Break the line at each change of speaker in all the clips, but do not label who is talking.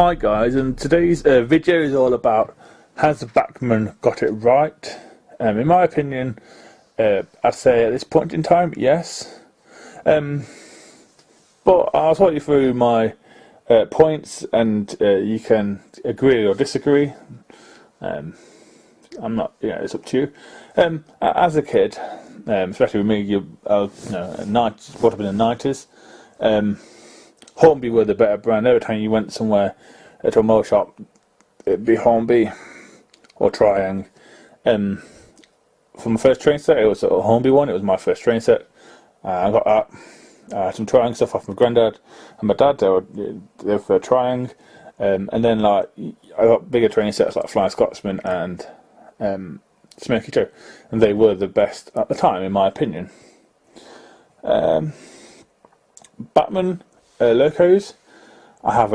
Hi guys, and today's video is all about has Bachmann got it right? In my opinion, I'd say at this point in time, yes. But I'll talk you through my points, and you can agree or disagree. I'm not, it's up to you. As a kid, especially with me, brought up in the 90s. Hornby were the better brand. Every time you went somewhere to a motor shop, it'd be Hornby or Triang. For my first train set, it was a Hornby one. It was my first train set. I got that. I had some Triang stuff off my granddad and my dad. They were for Triang. And then I got bigger train sets like Flying Scotsman and Smoky Joe, and they were the best at the time, in my opinion. Bachmann locos, I have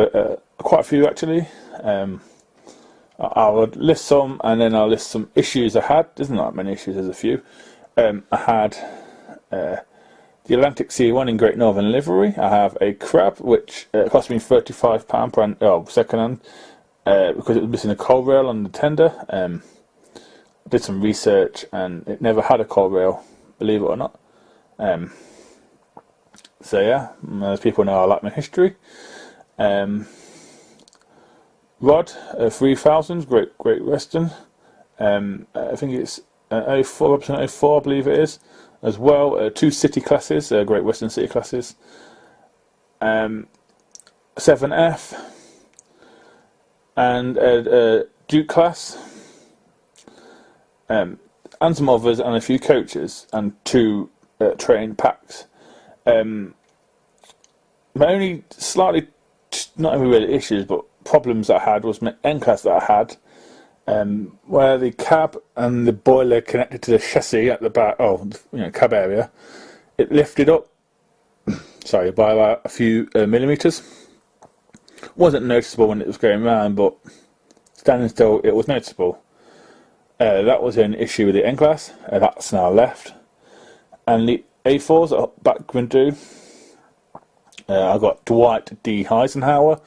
quite a few actually. I would list some, and then I'll list some issues I had. There's not many issues, there's a few. I had the Atlantic C1 in Great Northern livery. I have a Crab, which cost me £35 second hand, because it was missing a coal rail on the tender. I did some research, and it never had a coal rail, believe it or not. So yeah, as people know, I like my history. Rod 3000, Great Western. I think it's 04, 04, I believe it is, as well. Two city classes, Great Western city classes. 7F and Duke class, and some others, and a few coaches, and two train packs. My only slightly, not even really issues, but problems that I had was my N-class that I had, where the cab and the boiler connected to the chassis at the back, cab area, it lifted up, by about a few millimetres. Wasn't noticeable when it was going round, but standing still, it was noticeable. That was an issue with the N-class, that's now left. And the A4s that Bachmann do, I got Dwight D. Eisenhower,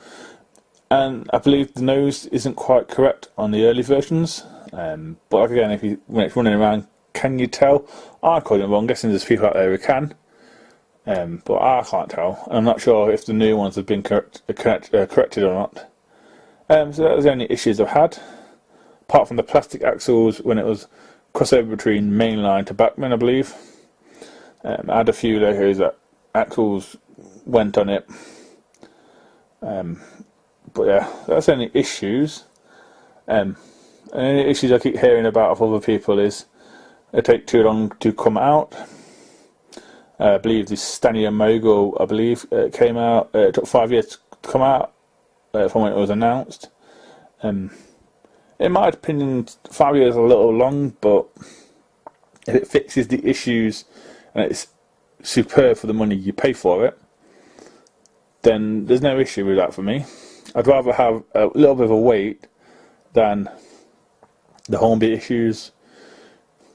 and I believe the nose isn't quite correct on the early versions. But again, when it's running around, can you tell? I couldn't, but I'm guessing there's people out there who can. But I can't tell. I'm not sure if the new ones have been corrected or not. So that was the only issues I've had. Apart from the plastic axles when it was crossover between mainline to Bachmann, I believe. I had a few locos that axles went on it. But yeah, that's any issues. And any issues I keep hearing about of other people is they take too long to come out. I believe the Stania Mogul, came out. It took 5 years to come out from when it was announced. In my opinion, 5 years is a little long, but if it fixes the issues and it's superb for the money you pay for it, then there's no issue with that for me. I'd rather have a little bit of a wait than the Hornby issues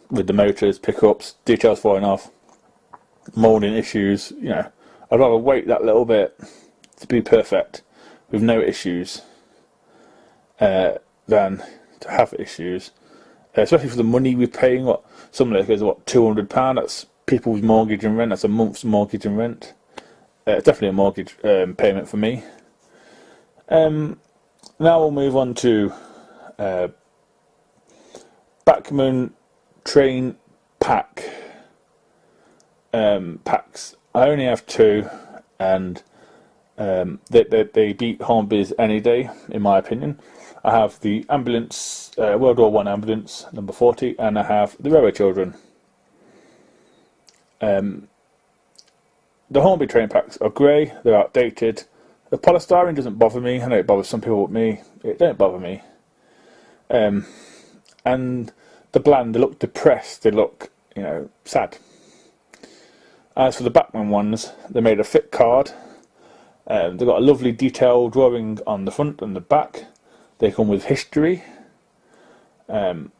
with the motors, pickups, details falling off, moulding issues. I'd rather wait that little bit to be perfect with no issues than to have issues, especially for the money we're paying. Some locos are £200. That's people's mortgage and rent. That's a month's mortgage and rent. Definitely a mortgage payment for me. Now we'll move on to Bachmann train packs. I only have two, and they beat Hornby's any day, in my opinion. I have the ambulance, World War I ambulance, number 40, and I have the Railway Children. The Hornby train packs are grey, they're outdated. The polystyrene doesn't bother me. I know it bothers some people, but me, it don't bother me. And the bland, they look depressed, they look, sad. As for the Bachmann ones, they made a fit card. They've got a lovely detailed drawing on the front and the back. They come with history. And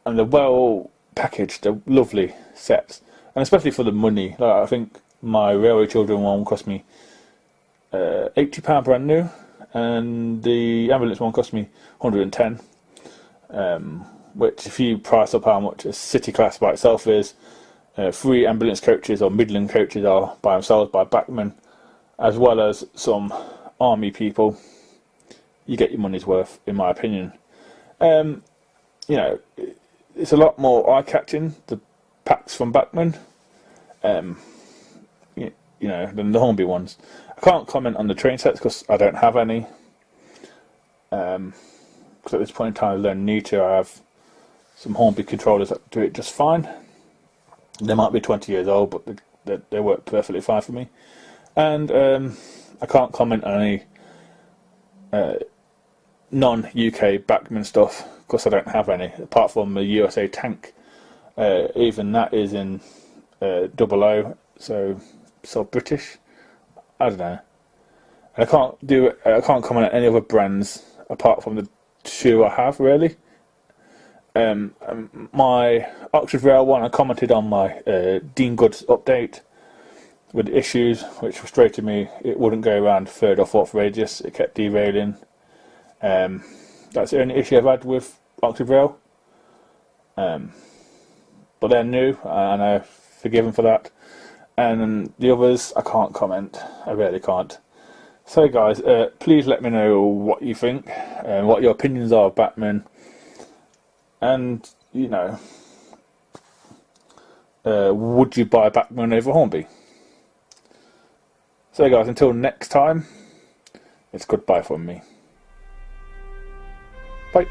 they're well packaged, they're lovely sets. And especially for the money, I think my Railway Children one cost me £80 brand new, and the ambulance one cost me 110. Which, if you price up how much a city class by itself is, 3 ambulance coaches or Midland coaches are by themselves by Bachmann, as well as some army people, you get your money's worth, in my opinion. You know, it's a lot more eye-catching, the packs from Bachmann, you know, than the Hornby ones. I can't comment on the train sets because I don't have any. Because at this point in time, I don't need to. I have some Hornby controllers that do it just fine. They might be 20 years old, but they work perfectly fine for me. And I can't comment on any non-UK Bachmann stuff because I don't have any, apart from the USA tank. Even that is in 00, so British. I don't know. And I can't comment on any other brands apart from the 2 I have, really. My Oxford Rail one, I commented on my Dean Goods update with issues, which frustrated me. It wouldn't go around 3rd or 4th radius. It kept derailing. That's the only issue I've had with Oxford Rail. But they're new, and I forgive them for that. And the others, I can't comment. I really can't. So guys, please let me know what you think, what your opinions are of Bachmann. And, you know, would you buy Bachmann over Hornby? So guys, until next time, it's goodbye from me. Bye.